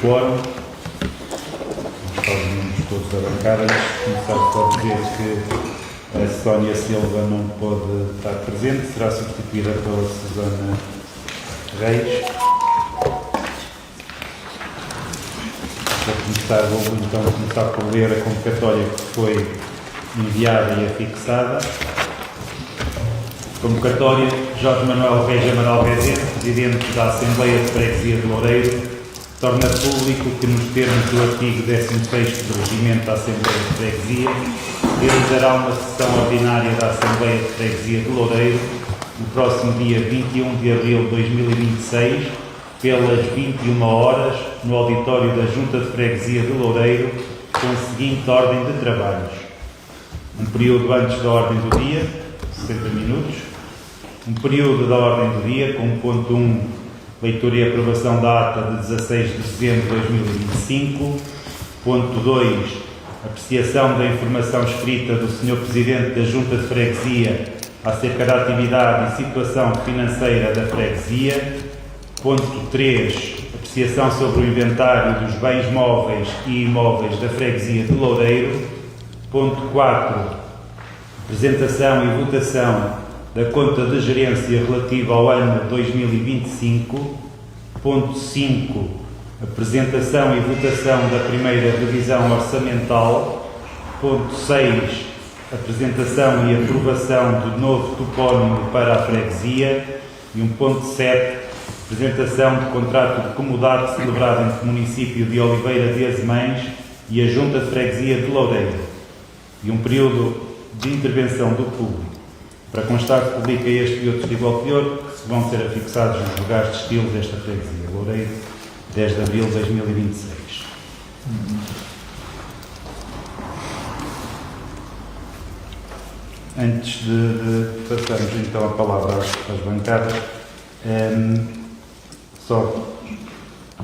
quórum. Estão os membros todos da bancada. Começar por dizer que a Sónia Silva não pode estar presente, será substituída pela Susana Reis. Para começar, vou então começar por ler a convocatória que foi enviada e afixada. Convocatória: Jorge Manuel Reis Amaral Rezende, Presidente da Assembleia de Freguesia de Loureiro, torna público que, nos termos do artigo 16º do Regimento da Assembleia de Freguesia, realizará uma sessão ordinária da Assembleia de Freguesia de Loureiro no próximo dia 21 de abril de 2026, pelas 21 horas, no auditório da Junta de Freguesia de Loureiro, com a seguinte ordem de trabalhos: um período antes da ordem do dia, 60 minutos. Um período da ordem do dia, com ponto 1, leitura e aprovação da ata de 16 de dezembro de 2025. Ponto 2, apreciação da informação escrita do Sr. Presidente da Junta de Freguesia acerca da atividade e situação financeira da freguesia. Ponto 3, apreciação sobre o inventário dos bens móveis e imóveis da freguesia de Loureiro. Ponto 4, apresentação e votação da conta de gerência relativa ao ano 2025. Ponto 5, apresentação e votação da primeira revisão orçamental. Ponto 6, apresentação e aprovação do novo topónimo para a freguesia. E um ponto 7, apresentação de contrato de comodato celebrado entre o município de Oliveira de Azemães e a Junta de Freguesia de Loureiro. E um período de intervenção do público. Para constar que publica este e outros de igual teor, que vão ser afixados nos lugares de estilo desta freguesia. Loureiro, 10 de abril de 2026. Antes de passarmos então a palavra às bancadas, só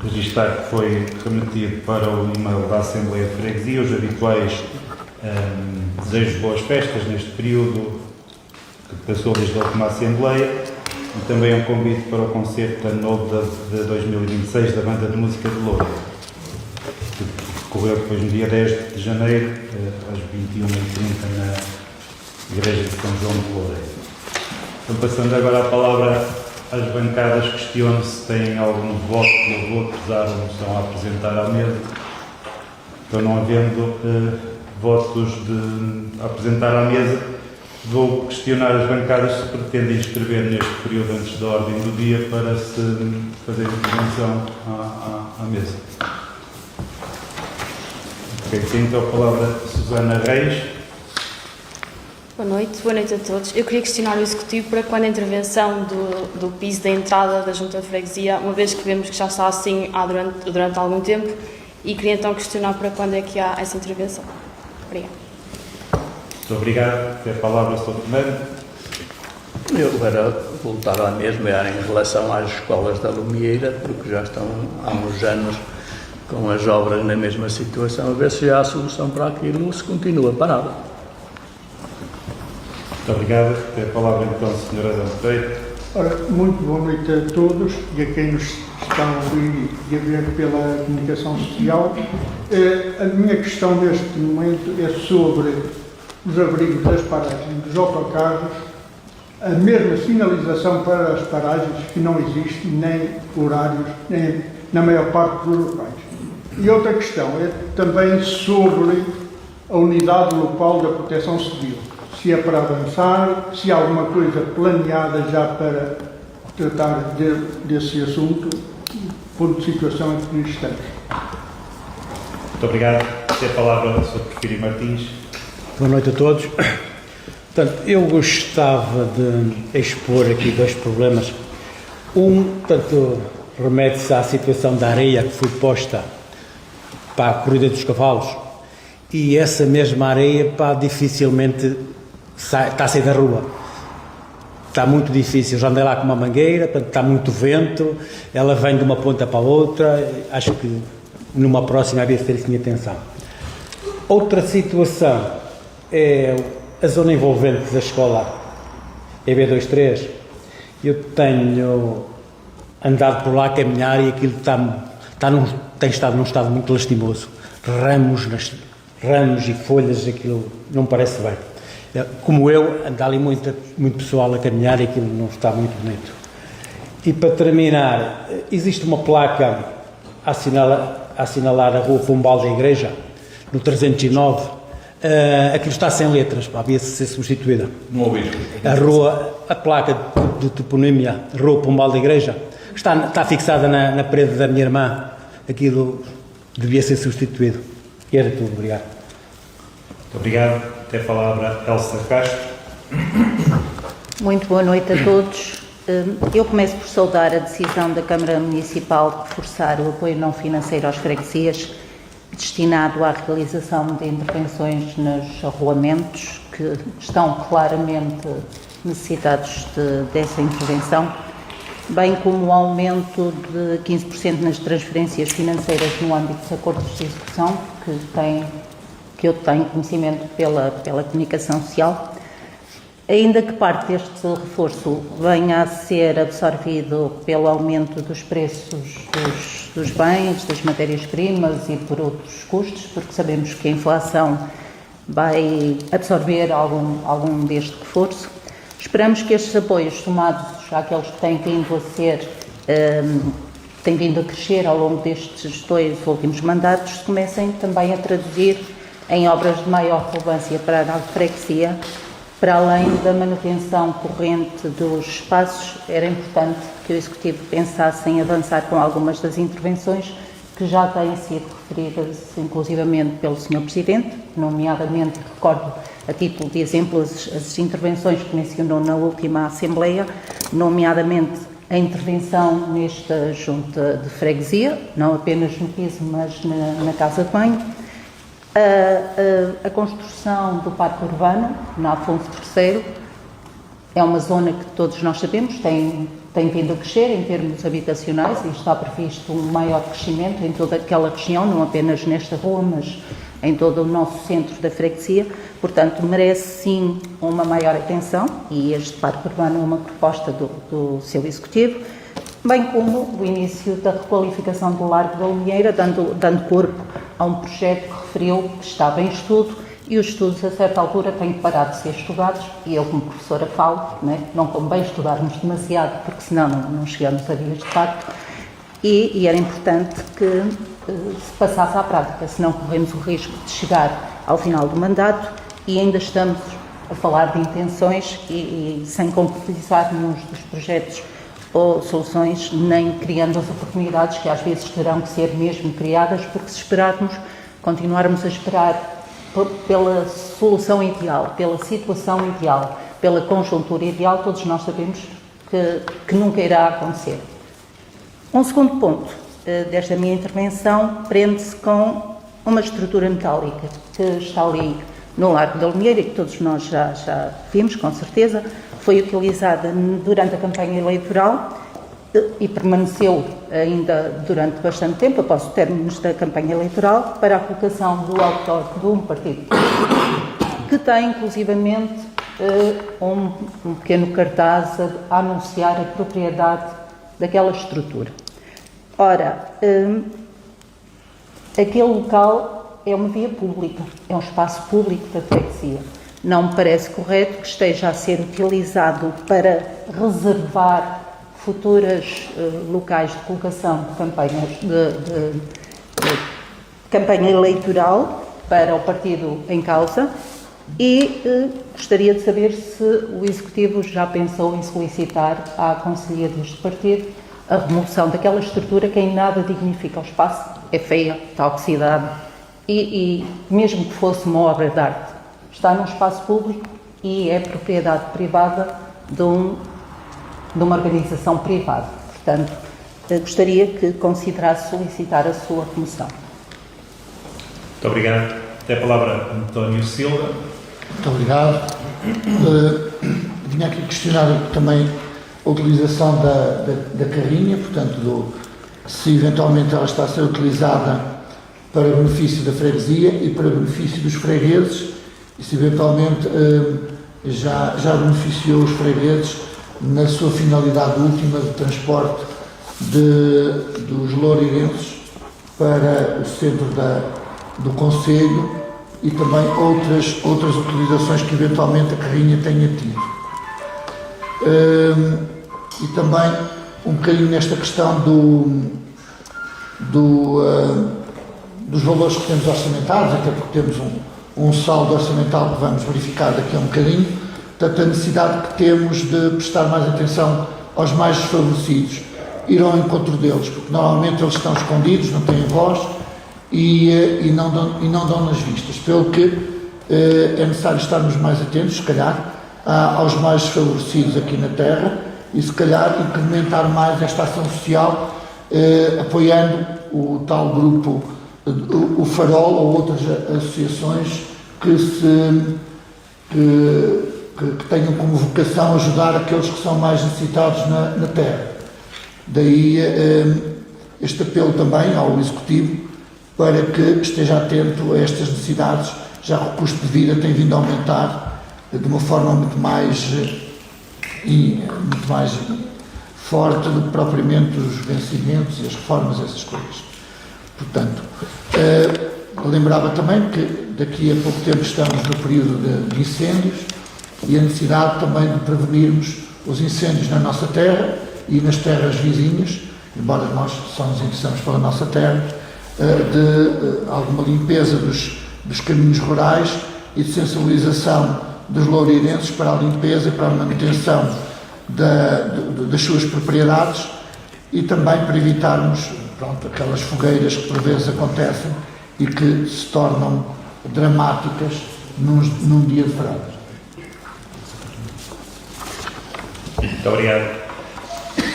registrar que foi remetido para o e-mail da Assembleia de Freguesia os habituais desejos de boas festas neste período que passou desde a última Assembleia, e também um convite para o concerto de Ano Novo de 2026 da Banda de Música de Loureiro, que decorreu depois no dia 10 de janeiro, às 21h30, na Igreja de São João de Loureiro. Então, passando agora a palavra às bancadas, questiono se têm algum voto de louvor, pesar ou moção a apresentar à mesa. Então, não havendo votos a apresentar à mesa, vou questionar as bancadas se pretendem inscrever neste período antes da ordem do dia para se fazer intervenção à mesa. Ok, tem então a palavra Susana Reis. Boa noite a todos. Eu queria questionar o Executivo para quando a intervenção do piso da entrada da Junta de Freguesia, uma vez que vemos que já está assim durante algum tempo, e queria então questionar para quando é que há essa intervenção. Obrigada. Muito obrigado. Tem a palavra, Sr. Comando. Eu era voltar à mesma em relação às escolas da Lumieira, porque já estão há uns anos com as obras na mesma situação, a ver se há solução para aquilo ou se continua parado. Muito obrigado. Tem a palavra então, Sr. Adão Pereira. Ora, muito boa noite a todos e a quem nos está a ouvir e a ver pela comunicação social. A minha questão neste momento é sobre os abrigos das paragens dos autocarros, a mesma sinalização para as paragens que não existe, nem horários, nem na maior parte dos locais. E outra questão é também sobre a unidade local da Proteção Civil. Se é para avançar, se há alguma coisa planeada já para tratar desse assunto, por situação em que estamos. Muito obrigado. Tem a palavra o Sr. Porfírio Martins. Boa noite a todos. Portanto, eu gostava de expor aqui dois problemas. Remete-se à situação da areia que foi posta para a corrida dos cavalos, e essa mesma areia, dificilmente está a sair da rua. Está muito difícil. Já andei lá com uma mangueira, portanto, está muito vento, ela vem de uma ponta para a outra. Acho que numa próxima vez ter isso em atenção. Outra situação é a zona envolvente da escola EB23. Eu tenho andado por lá a caminhar e aquilo está tem estado num estado muito lastimoso. Ramos e folhas, aquilo não parece bem. Como eu, anda ali muito pessoal a caminhar e aquilo não está muito bonito. E para terminar, existe uma placa a assinalar a Rua Pombal da Igreja, no 309. Aquilo está sem letras, havia de ser substituída. Não ouvi. A placa de toponímia, Rua Pombal da Igreja, está fixada na parede da minha irmã. Aquilo devia ser substituído. E era tudo, obrigado. Muito obrigado. Tem a palavra Elsa Castro. Muito boa noite a todos. Eu começo por saudar a decisão da Câmara Municipal de reforçar o apoio não financeiro às freguesias, destinado à realização de intervenções nos arruamentos, que estão claramente necessitados dessa intervenção, bem como o aumento de 15% nas transferências financeiras no âmbito dos acordos de execução, que eu tenho conhecimento pela comunicação social, ainda que parte deste reforço venha a ser absorvido pelo aumento dos preços dos bens, das matérias-primas e por outros custos, porque sabemos que a inflação vai absorver algum deste reforço. Esperamos que estes apoios, somados àqueles que têm vindo a crescer ao longo destes 2 últimos mandatos, se comecem também a traduzir em obras de maior relevância para a freguesia. Para além da manutenção corrente dos espaços, era importante que o Executivo pensasse em avançar com algumas das intervenções que já têm sido referidas, inclusivamente pelo Sr. Presidente, nomeadamente, recordo a título de exemplo as intervenções que mencionou na última Assembleia, nomeadamente a intervenção nesta junta de freguesia, não apenas no piso, mas na casa de banho, a construção do parque urbano na Afonso III. É uma zona que todos nós sabemos tem vindo a crescer em termos habitacionais e está previsto um maior crescimento em toda aquela região, não apenas nesta rua, mas em todo o nosso centro da freguesia. Portanto, merece sim uma maior atenção e este parque urbano é uma proposta do seu Executivo, bem como o início da requalificação do Largo da Lumieira, dando corpo a um projeto que referiu que estava em estudo e os estudos, a certa altura, têm que parar de ser estudados e eu, como professora, falo, não convém estudarmos demasiado, porque senão não chegamos a dias de facto, e era importante que se passasse à prática, senão corremos o risco de chegar ao final do mandato e ainda estamos a falar de intenções e sem concretizar nenhum dos projetos ou soluções, nem criando as oportunidades que às vezes terão que ser mesmo criadas, porque se continuarmos a esperar pela solução ideal, pela situação ideal, pela conjuntura ideal, todos nós sabemos que nunca irá acontecer. Um segundo ponto desta minha intervenção prende-se com uma estrutura metálica que está ali no Largo da Lumieira e que todos nós já vimos, com certeza. Foi utilizada durante a campanha eleitoral e permaneceu ainda durante bastante tempo, após o término da campanha eleitoral, para a colocação do outdoor de um partido que tem, inclusivamente, um pequeno cartaz a anunciar a propriedade daquela estrutura. Ora, aquele local é uma via pública, é um espaço público da freguesia. Não me parece correto que esteja a ser utilizado para reservar futuras locais de colocação de campanhas de campanha eleitoral para o partido em causa e gostaria de saber se o Executivo já pensou em solicitar à Conselhia deste partido a remoção daquela estrutura que em nada dignifica o espaço, é feia, está oxidada e mesmo que fosse uma obra de arte, está num espaço público e é propriedade privada de uma organização privada. Portanto, gostaria que considerasse solicitar a sua remoção. Muito obrigado. Tem a palavra António Silva. Muito obrigado. Vinha aqui questionar também a utilização da carrinha, portanto, se eventualmente ela está a ser utilizada para benefício da freguesia e para benefício dos fregueses, e se eventualmente já beneficiou os fregueses na sua finalidade última de transporte dos loureirenses para o centro do Conselho e também outras utilizações que eventualmente a carrinha tenha tido. E também um bocadinho nesta questão dos valores que temos orçamentados, até porque temos um saldo orçamental que vamos verificar daqui a um bocadinho, portanto a necessidade que temos de prestar mais atenção aos mais desfavorecidos, ir ao encontro deles, porque normalmente eles estão escondidos, não têm voz e não dão nas vistas, pelo que é necessário estarmos mais atentos, se calhar, aos mais desfavorecidos aqui na Terra e se calhar incrementar mais esta ação social, apoiando o tal grupo, o Farol ou outras associações que tenham como vocação ajudar aqueles que são mais necessitados na Terra. Daí este apelo também ao Executivo para que esteja atento a estas necessidades, já que o custo de vida tem vindo a aumentar de uma forma muito mais forte do que propriamente os vencimentos e as reformas, essas coisas. Portanto, lembrava também que daqui a pouco tempo estamos no período de incêndios e a necessidade também de prevenirmos os incêndios na nossa terra e nas terras vizinhas, embora nós só nos interessamos pela nossa terra, de alguma limpeza dos caminhos rurais e de sensibilização dos loureirenses para a limpeza e para a manutenção das suas propriedades e também para evitarmos aquelas fogueiras que por vezes acontecem e que se tornam dramáticas num dia de verão. Muito obrigado.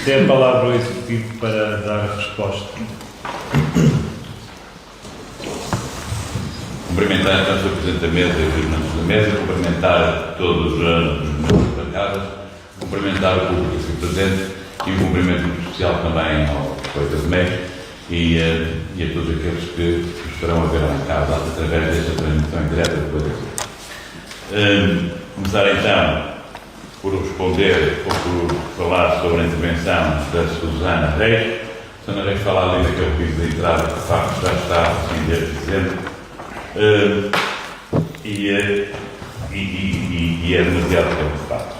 Tem a palavra o Executivo para dar a resposta. Cumprimentar então o Sr. Presidente da Mesa e os membros da Mesa, cumprimentar todos os membros das bancadas, cumprimentar o público aqui presente e um cumprimento muito especial também ao Coita de Mês e a todos aqueles que estarão a ver lá em casa através desta transmissão em direto do Coita. Começar então por responder ou por falar sobre a intervenção da Susana Reis. Susana Reis fala ali daquele piso de entrada que de facto já está assim desde dezembro. E é demasiado tempo, de facto.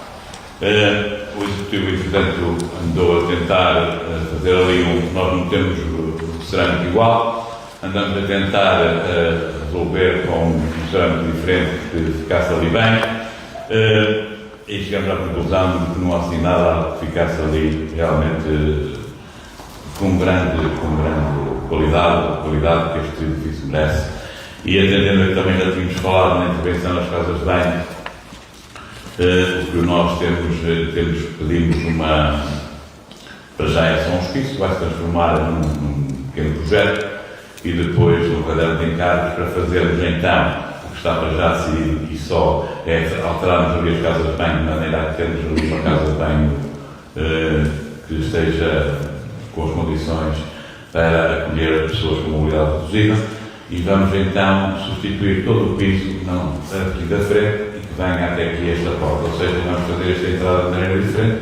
O Executivo, entretanto, andou a tentar fazer ali nós não temos cerâmica igual, andamos a tentar resolver com um cerâmico diferente que ficasse ali bem, e chegamos à conclusão de que não há assim nada que ficasse ali realmente com grande qualidade que este edifício merece. E atendendo a que também já tínhamos falado na intervenção nas casas de banho, o que nós temos pedimos para já é só um hospício, que vai se transformar num pequeno projeto e depois um caderno de encargos para fazermos então o que está para já decidido e só é alterarmos ali as casas de banho de maneira a que temos ali uma casa de banho que esteja com as condições para acolher pessoas com mobilidade reduzida. E vamos então substituir todo o piso, não aqui da frente, e que venha até aqui esta porta. Ou seja, vamos fazer esta entrada de maneira diferente,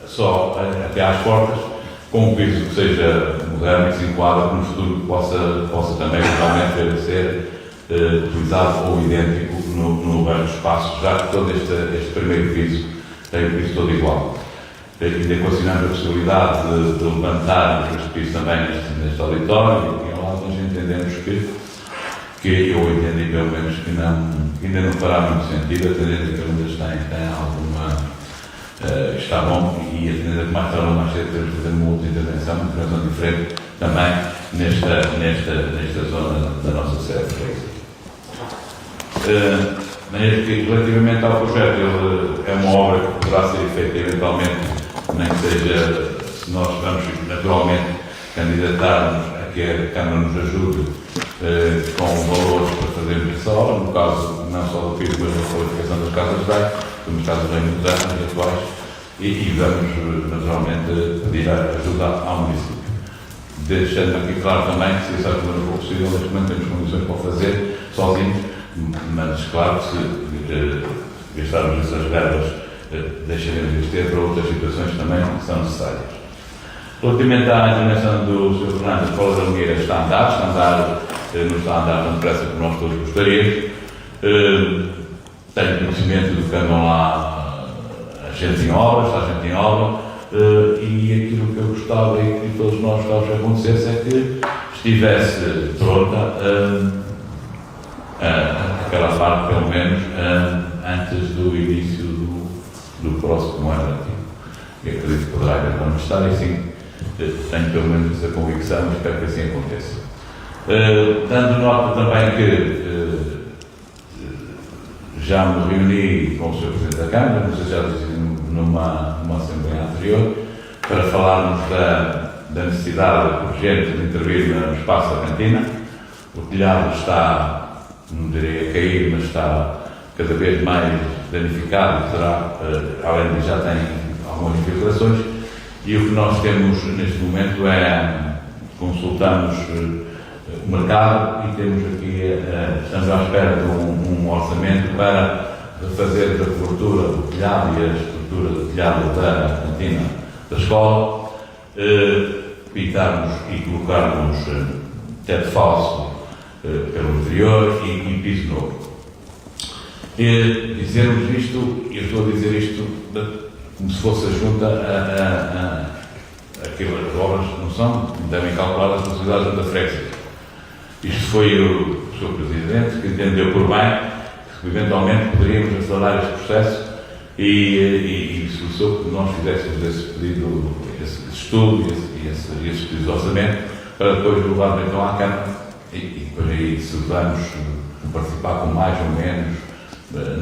só até às portas, com um piso que seja moderno e que se enquadra, que no futuro possa também realmente vir a ser utilizado ou idêntico no resto do espaço, já que todo este primeiro piso tem o piso todo igual. Ainda equacionamos a possibilidade de levantar este piso também neste auditório. Nós entendemos que eu entendi pelo menos que ainda não fará muito sentido, atendendo que ainda tem alguma. Está bom e atendendo que mais tarde ou mais cedo teremos de fazer uma outra intervenção diferente também nesta zona da nossa sede. Relativamente ao projeto, ele é uma obra que poderá ser feita eventualmente, nem que seja, se nós vamos naturalmente candidatarmos a que a Câmara nos ajude com valores para fazermos essa obra, no caso não só do piso, mas da qualificação das casas de banho, temos casas bem modernas e atuais, e vamos naturalmente pedir a ajuda ao município. Deixando aqui claro também que se isso não for possível, neste momento temos condições para o fazer sozinhos, mas claro que se gastarmos essas verbas deixaremos de ter para outras situações também que são necessárias. Relativamente à intervenção do Sr. Fernando, a Escola da Lumieira está a andar, não está a andar tão depressa como nós todos gostaríamos. Tenho conhecimento do que andam lá a gente em obra, está a gente em obra, e aquilo que eu gostava e que todos nós gostávamos que acontecesse é que estivesse pronta aquela parte, pelo menos, antes do início do próximo ano letivo. E acredito que poderá haver quando estar, e sim, tenho pelo menos a convicção e espero que assim aconteça. Dando nota também que já me reuni com o Sr. Presidente da Câmara, não sei se já disse numa Assembleia anterior, para falarmos da necessidade urgente de intervir no espaço da cantina. O telhado está, não diria a cair, mas está cada vez mais danificado, terá, além de já tem algumas infiltrações, e o que nós temos neste momento é, consultamos o mercado e temos aqui, estamos à espera de um orçamento para fazer a cobertura do telhado e a estrutura do telhado da cantina da escola, pintarmos e colocarmos teto falso pelo interior e piso novo. E dizermos isto, eu estou a dizer isto como se fosse a junta aquelas obras não são, devem calcular as possibilidades da freguesia. Isto foi o Sr. Presidente que entendeu por bem que eventualmente poderíamos acelerar este processo e solicitou que nós fizéssemos esse pedido, esse estudo e esse pedido de orçamento para depois levarmos então à Câmara e depois aí se vamos participar com mais ou menos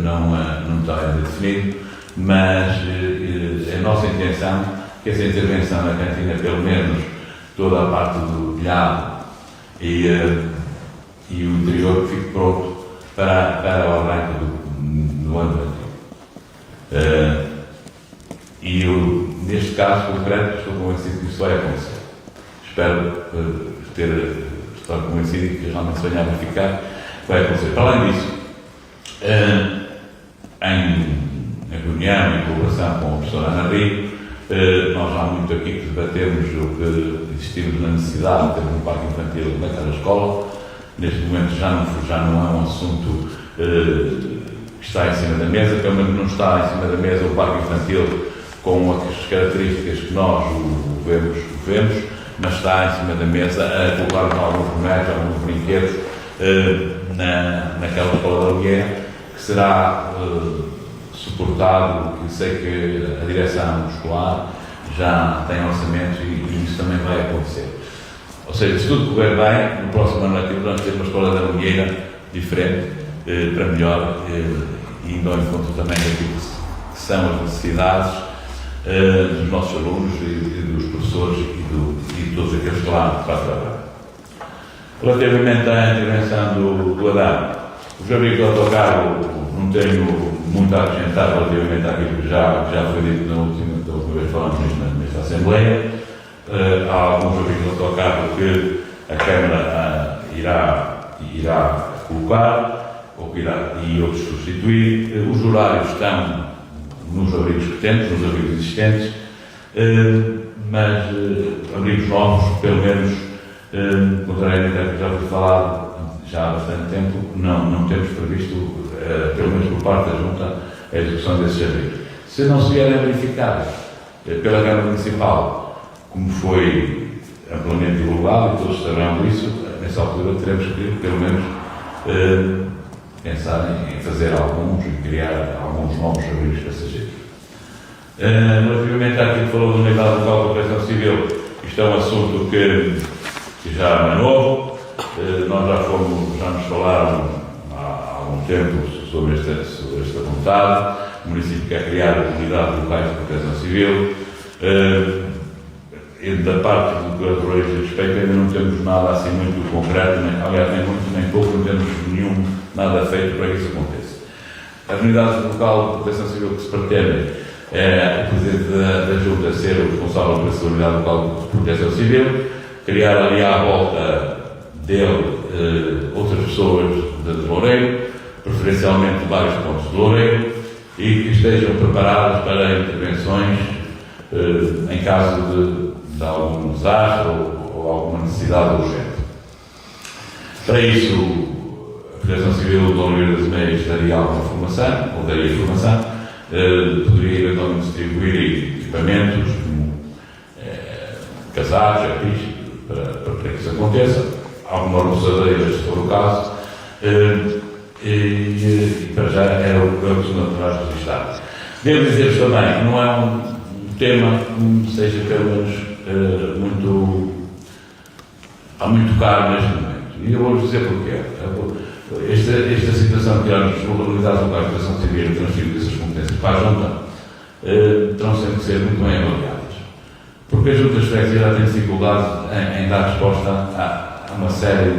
não está ainda definido, mas é a nossa intenção que essa intervenção na cantina, pelo menos toda a parte do telhado e o interior, fique pronto para o arranque do ano letivo. E eu, neste caso concreto, estou convencido que isso vai acontecer. Espero estar convencido e que realmente se venha a verificar que vai acontecer. Para além disso, em reunião, em colaboração com a professora Ana Rio, nós há muito aqui que debatemos o que insistimos na necessidade de ter um parque infantil naquela escola. Neste momento já não é um assunto que está em cima da mesa, pelo menos não está em cima da mesa o parque infantil com as características que nós o vemos, mas está em cima da mesa a colocar alguns bonecos, alguns brinquedos naquela escola da Lumieira, que será suportado, que sei que a direção escolar já tem orçamento e isso também vai acontecer. Ou seja, se tudo correr bem, no próximo ano letivo vamos ter uma escola da Lumieira diferente, para melhor, e indo ao encontro também daquilo que são as necessidades dos nossos alunos e dos professores e de todos aqueles que lá trabalham. Relativamente à intervenção do Adão, os abrigos do autocarro, não tenho muito a acrescentar relativamente àquilo que já foi dito da última vez que falamos nesta Assembleia. Há alguns abrigos do autocarro que a Câmara irá colocar e outros substituir. Os horários estão nos abrigos que temos, nos abrigos existentes, mas abrigos novos, pelo menos, contrariamente ao que já foi falado já há bastante tempo, não temos previsto, pelo menos por parte da Junta, a execução desses abrigos. Se não se vierem verificar pela Câmara Municipal, como foi amplamente divulgado, e todos saberão isso, nessa altura teremos que, pelo menos, pensar em fazer alguns e criar alguns novos abrigos passageiros. Relativamente àquilo que falou da Unidade Local de Proteção Civil, isto é um assunto que já não é novo. Nós já nos falaram há algum tempo sobre esta vontade. O município quer criar unidades locais de proteção civil. Da parte do que a Torres respeito, ainda não temos nada assim muito concreto, aliás, nem muito nem pouco, não temos nada feito para que isso aconteça. As unidades locais de proteção civil que se pretendem é o Presidente da Junta ser o responsável por essa unidade local de proteção civil, criar ali à volta dele outras pessoas de Loureiro, preferencialmente de vários pontos de Loureiro, e que estejam preparadas para intervenções em caso de algum desastre ou alguma necessidade urgente. Para isso, a Proteção Civil de Oliveira das Meias daria alguma formação, ou daria formação, poderia eventualmente distribuir equipamentos, como casacos, para que isso aconteça, algumas roçadeiras, se for o caso, e para já era o que nós registramos. Devo dizer-vos também que não é um tema que seja pelo menos muito caro neste momento. E eu vou-vos dizer porquê. Esta situação que as localidades locais de proteção civil e transferir essas competências para a Junta terão sempre que ser muito bem avaliadas. Porque a Junta de Freguesia já tem dificuldade em dar resposta a uma série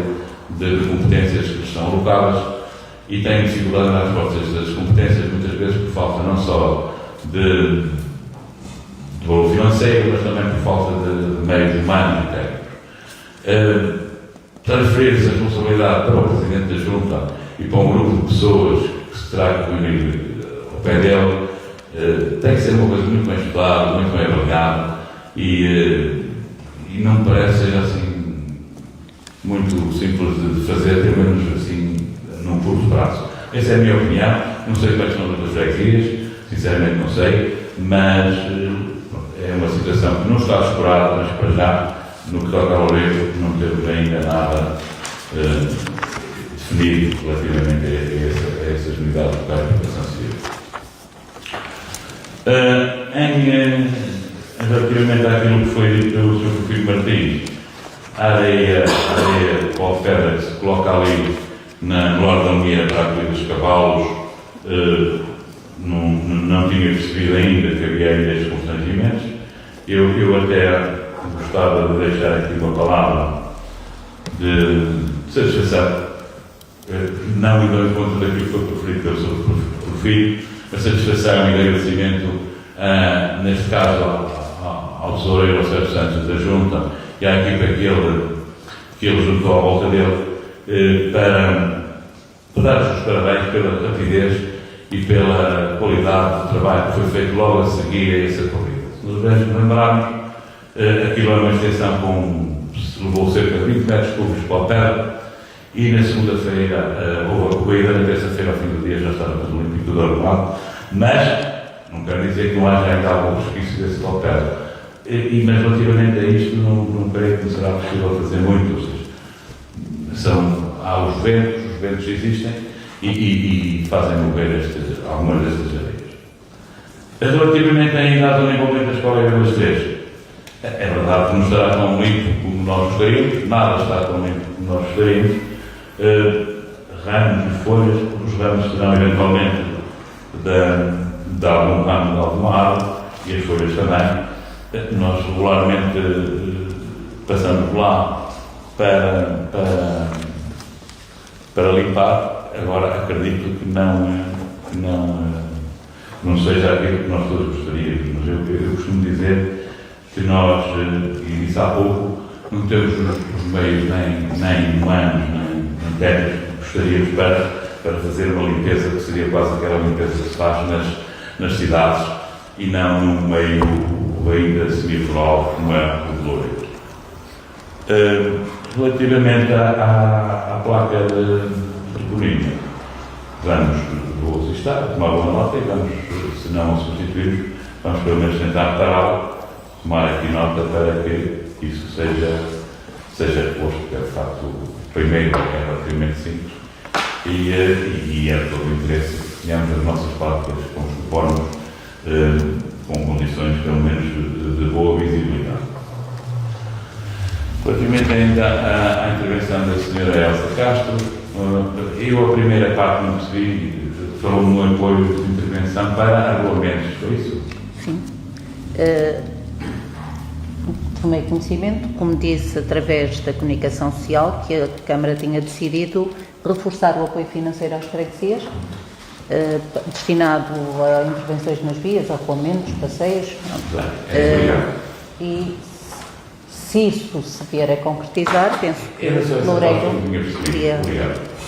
de competências que estão alocadas e tem dificuldade em dar resposta a estas competências, muitas vezes por falta não só de valor financeiro, mas também por falta de meios humanos e técnicos. Transferir-se a responsabilidade para o Presidente da Junta e para um grupo de pessoas que se terá que reunir ao pé dele tem que ser uma coisa muito bem estudada, muito bem avaliada e não me parece ser assim muito simples de fazer, pelo menos assim num curto prazo. Essa é a minha opinião. Não sei quais são as outras freguesias, sinceramente não sei, mas é uma situação que não está explorada, mas para já, no que toca ao livro, não temos ainda nada definido relativamente a essas unidades locais de proteção civil. Relativamente àquilo que foi dito pelo Sr. Filho Martins, a areia ou a pedra que se coloca ali no Largo da Almeida para a corrida dos cavalos, não tinha percebido ainda que havia ainda estes constrangimentos. Eu até gostava de deixar aqui uma palavra de satisfação, não indo em conta daquilo que foi preferido pelo Sr. Filho, a satisfação e agradecimento, neste caso, ao tesoureiro, ao Sérgio Santos da Junta e à equipa que ele juntou à volta dele, para dar-vos os parabéns pela rapidez e pela qualidade do trabalho que foi feito logo a seguir a essa corrida. Se nos lembrarmos, aquilo é uma extensão levou cerca de 20 metros cúbicos para o terra e na segunda-feira houve a corrida, na terça-feira, ao fim do dia, já estava tudo limpo e tudo arrumado, mas não quero dizer que não haja ainda algum resquício desse para o terra. Mas relativamente a isto, não creio que será possível fazer muito, ou seja, há os ventos existem e fazem mover algumas destas areias. Relativamente ainda à zona envolvente da Escola de Belas Três, é verdade que não estará tão limpo como nós gostaríamos, nada está tão limpo como nós gostaríamos. Ramos e folhas, os ramos serão eventualmente de algum ramo de alguma árvore e as folhas também. Nós regularmente passamos lá para limpar. Agora acredito que não seja aquilo que nós todos gostaríamos, mas eu costumo dizer que nós, e disse há pouco, não temos os meios nem humanos, nem técnicos que gostaríamos para fazer uma limpeza que seria quase aquela limpeza que se faz nas cidades e não num meio ainda semi-rural como é o de Loureiro. Relativamente à placa de Boninho, vou registrar, tomar boa nota e vamos, se não a substituirmos, vamos pelo menos tentar repará-la, tomar aqui nota para que isso seja reposto, que é de facto o primeiro, é relativamente simples, e é de todo o interesse que tenhamos as nossas placas conforme com condições pelo menos de boa visibilidade. Relativamente ainda à intervenção da Sra. Elsa Castro, eu a primeira parte não percebi, falou no apoio de intervenção para agrupamentos, foi isso? Sim. Tomei conhecimento, como disse, através da comunicação social, que a Câmara tinha decidido reforçar o apoio financeiro às freguesias, destinado a intervenções nas vias, arruamentos, passeios. E se isso se vier a concretizar, penso que Loureiro poderia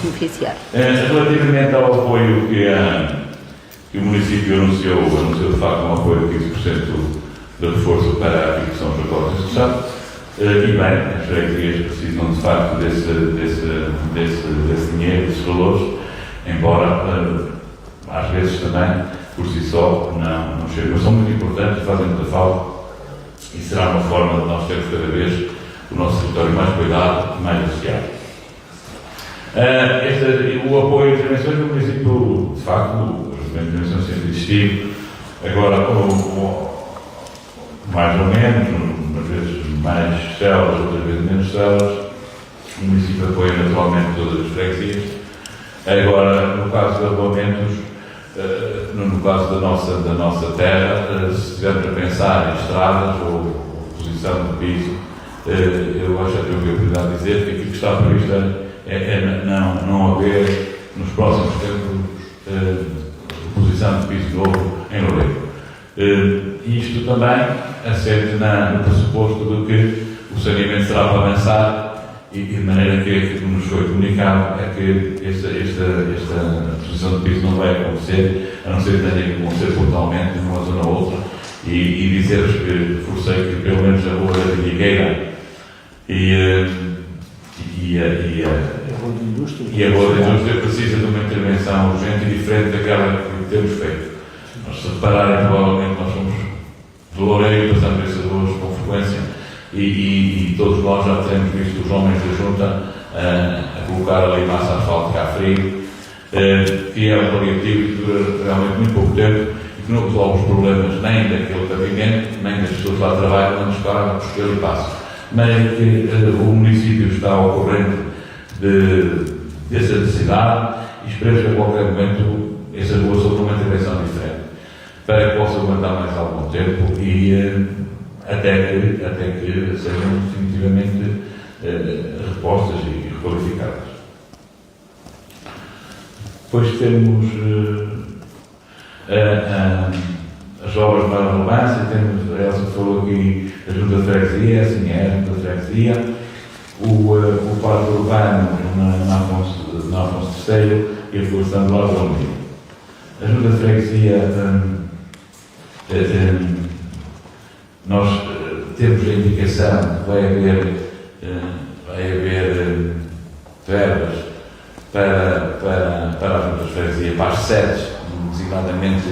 beneficiar. Relativamente ao apoio que o município anunciou de facto um apoio de 15% de reforço para aquilo que são os acordos de execução. E bem, as freguesias precisam de facto desse dinheiro, desses valores, embora às vezes também por si só não chegam, mas são muito importantes, fazem muita falta e será uma forma de nós termos cada vez o nosso território mais cuidado e mais associado. O apoio a intervenções no município, de facto, as intervenções sempre existiram, agora mais ou menos, umas vezes mais células, outras vezes menos células, o município apoia naturalmente todas as freguesias. Agora, no caso de arruamentos, no caso da nossa terra, se estivermos a pensar em estradas ou posição de piso, eu acho que tenho a oportunidade de dizer que aquilo que está previsto é não haver nos próximos tempos posição de piso novo em Loureiro. Isto também assente no pressuposto de que o saneamento será para avançar e de maneira que nos foi comunicado é que esta posição de piso não vai acontecer, a não ser que tenha que acontecer pontualmente numa zona ou outra, e dizer-vos que forcei que pelo menos a rua da Vinigueira e a rua da Indústria precisa de uma intervenção urgente e diferente daquela que temos feito. Nós, se repararem, provavelmente nós somos de Loureiro e passamos essas ruas com frequência e todos nós já temos visto os homens da junta a colocar ali massa asfáltica a frio, que é um paliativo que dura realmente muito pouco tempo e que não resolve os problemas nem daquele pavimento, nem das pessoas lá trabalham, nem dos carros, por ele passo. Mas que o município está ao corrente dessa necessidade e esperemos que a qualquer momento essas ruas sofram uma intervenção diferente, para que possam aguentar mais algum tempo e até que sejam definitivamente repostas e requalificadas. Depois temos as obras de maior relevância, temos, a Elsa falou aqui, a Junta de Freguesia, assim é, a Junta de Freguesia, o Parque Urbano na Afonso III e a Fundação de Lorde Almeida. A Junta de Freguesia, nós temos a indicação que vai haver verbas para a Junta de Freguesia, para as sedes, designadamente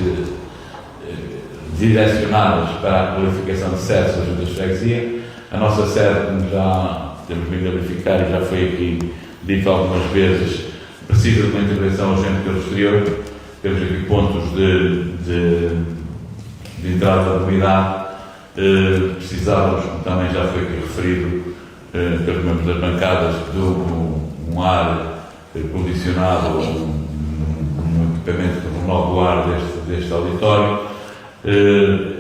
direcionadas para a qualificação de sedes da Junta de Freguesia. A nossa sede, como já temos vindo a verificar e já foi aqui dito algumas vezes, precisa de uma intervenção urgente pelo exterior. Temos aqui pontos de entrada de umidade. Precisávamos, como também já foi aqui referido, pelos membros das bancadas, de um ar condicionado, um equipamento que renove o ar deste auditório.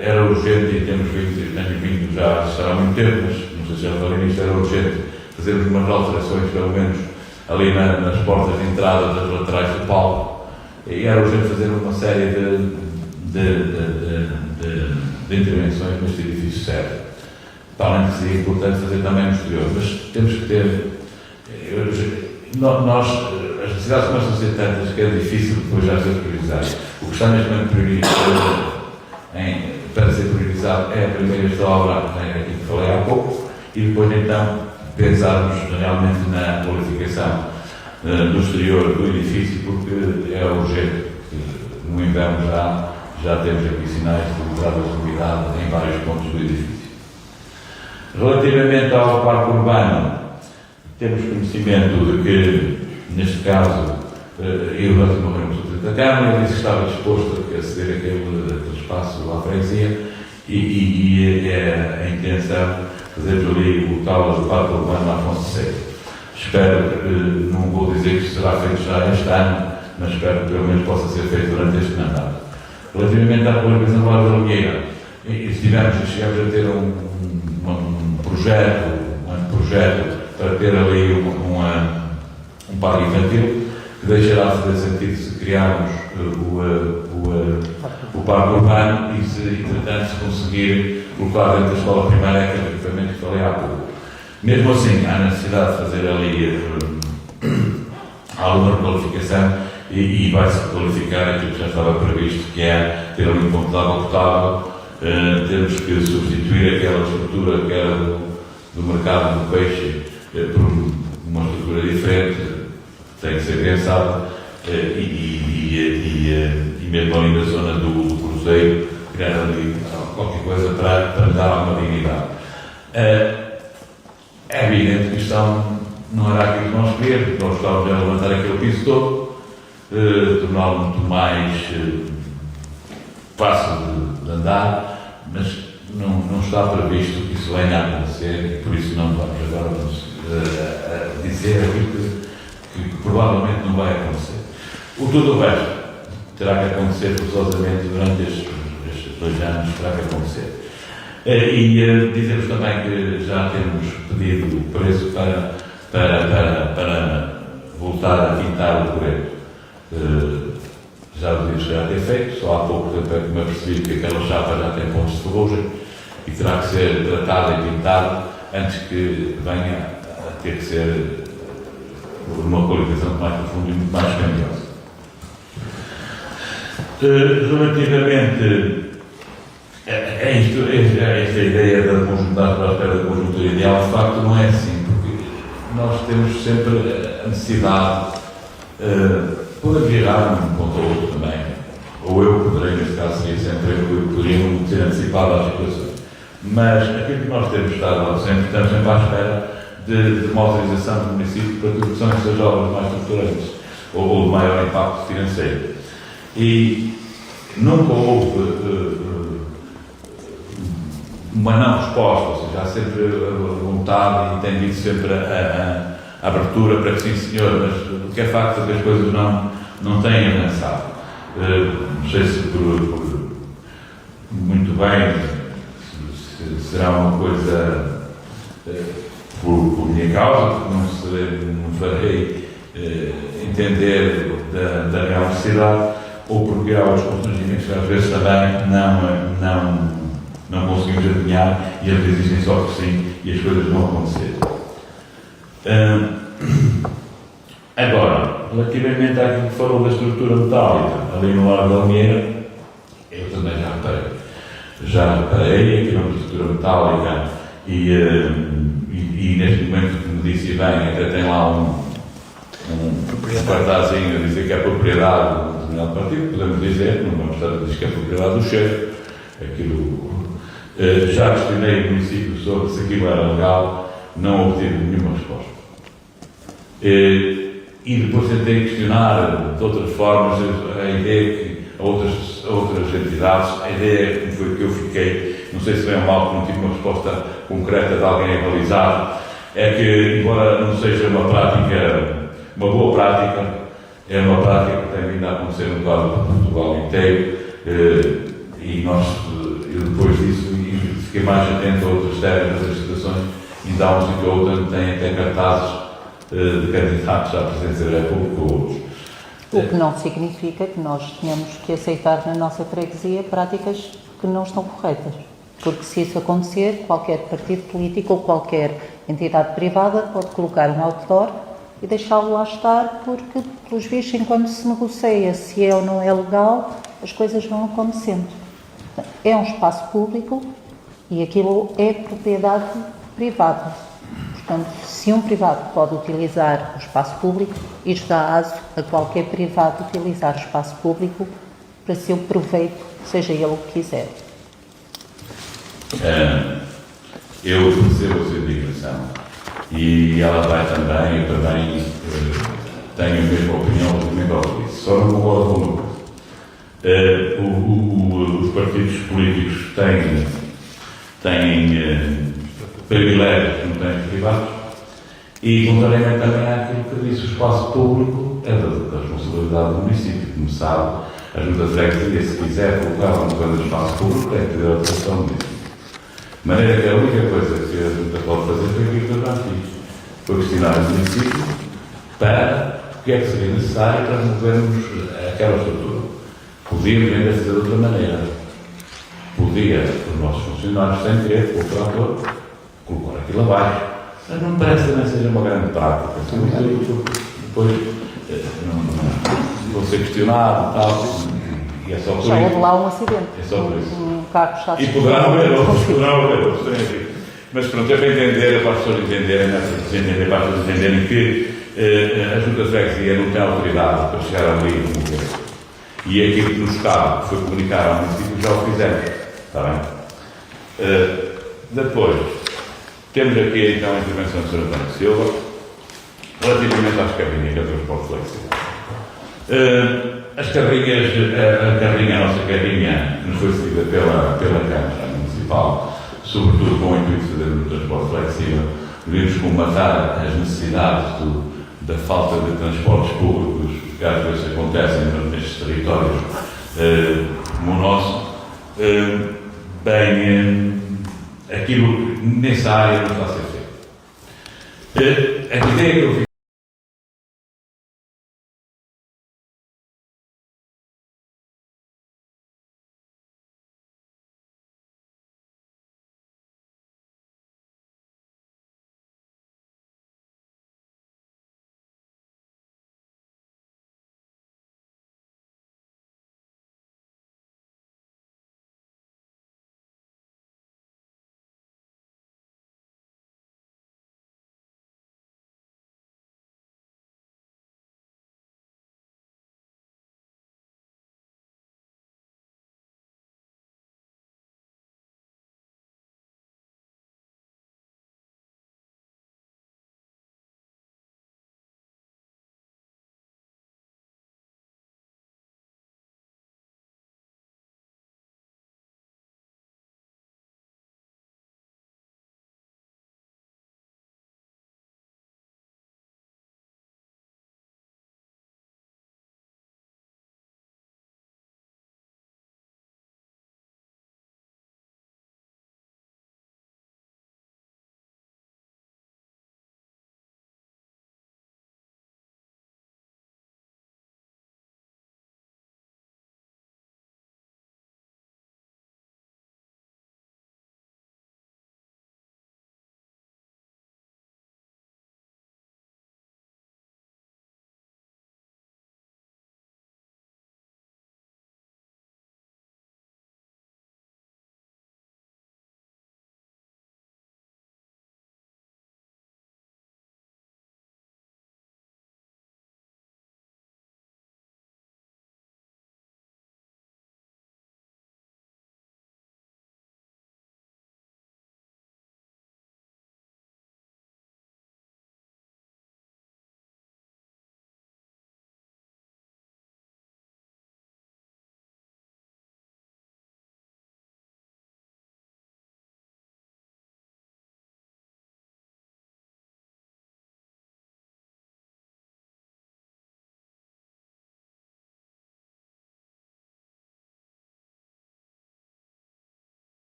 Era urgente e temos vindo já há muito tempo, mas não sei se já falei nisto, era urgente fazermos umas alterações, pelo menos ali nas portas de entrada das laterais do palco, e era urgente fazer uma série de intervenções neste edifício sede. Talvez seria importante fazer também no exterior, mas temos que ter. Nós, as necessidades começam a ser tantas que é difícil depois já ser priorizado. O que está mesmo para ser priorizado é primeiro esta obra que falei há pouco e depois então pensarmos realmente na qualificação do exterior do edifício, porque é urgente. No inverno já temos aqui sinais de entrada de umidade em vários pontos do edifício. Relativamente ao parque urbano, temos conhecimento de que, neste caso, eu já tive uma reunião da Câmara, ele disse que estava disposto a ceder aquele espaço à freguesia e é a intenção de fazer ali o tal do parque urbano Afonso VI. Espero, não vou dizer que será feito já este ano, mas espero que pelo menos possa ser feito durante este mandato. Relativamente à qualificação do Lorde Almeida, chegamos a ter um projeto para ter ali um parque infantil, que deixará de fazer sentido se criarmos o parque urbano e se, entretanto, se conseguir colocar dentro da escola primária aquele equipamento que falei há pouco. Mesmo assim, há necessidade de fazer ali alguma qualificação e vai-se qualificar aquilo que já estava previsto, que é ter ali um ponto de água potável temos que substituir aquela estrutura que era do mercado do peixe por uma estrutura diferente, tem que ser pensada, e mesmo ali na zona do cruzeiro, criar ali qualquer coisa para dar alguma dignidade. É evidente que isto não era aquilo que nós queríamos, nós estávamos a levantar aquele piso todo, torná-lo muito mais fácil de andar, mas não está previsto que isso venha a acontecer, e por isso não vamos agora dizer aquilo que provavelmente não vai acontecer. Tudo o resto terá que acontecer forçosamente durante estes 2 anos, terá que acontecer. E dizemos também que já temos pedido o preço para voltar a pintar o Coreto. Já o devíamos já ter feito, só há pouco tempo é que me apercebi que aquela chapa já tem pontos de ferrugem e terá que ser tratada e pintada antes que venha a ter que ser uma qualificação mais profunda e muito mais grandiosa. Relativamente a esta ideia da conjuntura para a espera da conjuntura ideal, de facto não é assim, porque nós temos sempre a necessidade, podemos virar um ponto ou outro também, ou eu poderei, neste caso, seria sempre eu que poderia ser antecipado às situações, mas aquilo que nós temos estado sempre, estamos sempre à espera de uma autorização do município para tudo que são essas obras mais estruturantes ou de maior impacto financeiro. E nunca houve uma não resposta, ou seja, há sempre a vontade e tem havido sempre a abertura para que sim, senhor, mas o que é facto é que as coisas não têm avançado. Não sei se muito bem se será uma coisa por minha causa, porque não farei entender da real necessidade, ou porque há outros constrangimentos que às vezes também não conseguimos adivinhar e eles dizem só que sim e as coisas vão acontecer. Agora, relativamente àquilo que falou da estrutura metálica ali no Largo da Almeira, eu também já reparei aqui numa estrutura metálica e neste momento, como disse bem, até tem lá um cartazinho a dizer que é propriedade de um determinado partido, podemos dizer, não vamos estar a dizer que é propriedade do chefe. Já questionei o município sobre se aquilo era legal, não obtive nenhuma resposta. E depois tentei questionar de outras formas a ideia que outras entidades, a ideia que foi que eu fiquei, não sei se bem ou mal, que não tive uma resposta concreta de alguém avalizado, é que, embora não seja uma boa prática, é uma prática que tem vindo a acontecer no quadro de Portugal inteiro, e eu depois disso fiquei mais atento a outras terras, outras situações, ainda há um sítio ou outro onde tem até cartazes de candidatos à presidência da República ou outros. O que não significa que nós tenhamos que aceitar na nossa freguesia práticas que não estão corretas. Porque se isso acontecer, qualquer partido político ou qualquer entidade privada pode colocar um outdoor e deixá-lo lá estar, porque, pelos vistos, enquanto se negocia se é ou não é legal, as coisas vão acontecendo. É um espaço público e aquilo é propriedade privada. Portanto, se um privado pode utilizar o espaço público, isto dá aso a qualquer privado utilizar o espaço público para seu proveito, seja ele o que quiser. Eu percebo a sua indignação e ela vai também, eu também tenho a mesma opinião relativamente ao que disse. Só não concordo com uma coisa. Os partidos políticos têm privilégios que não têm os privados e, contrariamente também àquilo que disse, o espaço público é da responsabilidade do município. Como sabe, a Junta de Freguesia, se quiser colocar alguma coisa no espaço público, tem que ter a autorização do município. De maneira que a única coisa que a Junta pode fazer foi aquilo que eu já fiz, foi questionar o município para o que é que seria necessário para removermos aquela estrutura. Podíamos ainda fazer de outra maneira. Podia, os nossos funcionários, sem querer, com o trator, colocar aquilo abaixo. Mas não me parece também seja uma grande prática. Depois vão ser questionados e tal, e é só por isso. Já houve lá um acidente. É só por isso. cargos está E poderá haver outros, enfim. Mas pronto, é para entender, é para as pessoas entenderem, para as pessoas entenderem que a Junta de Freguesia não tem autoridade para chegar ao meio do governo. E aquilo que nos cabe foi comunicar ao município, já o fizemos. Está bem? Depois, temos aqui então a intervenção do Sr. António Silva, relativamente às carrinhas do transporte flexível. As carrinhas, a nossa carrinha, nos foi cedida pela Câmara Municipal, sobretudo com o intuito de fazer um transporte flexível. Devemos combatar as necessidades da falta de transportes públicos, que às vezes acontecem nestes territórios como o nosso. Aquilo nessa área não está a ser feito. A ideia que eu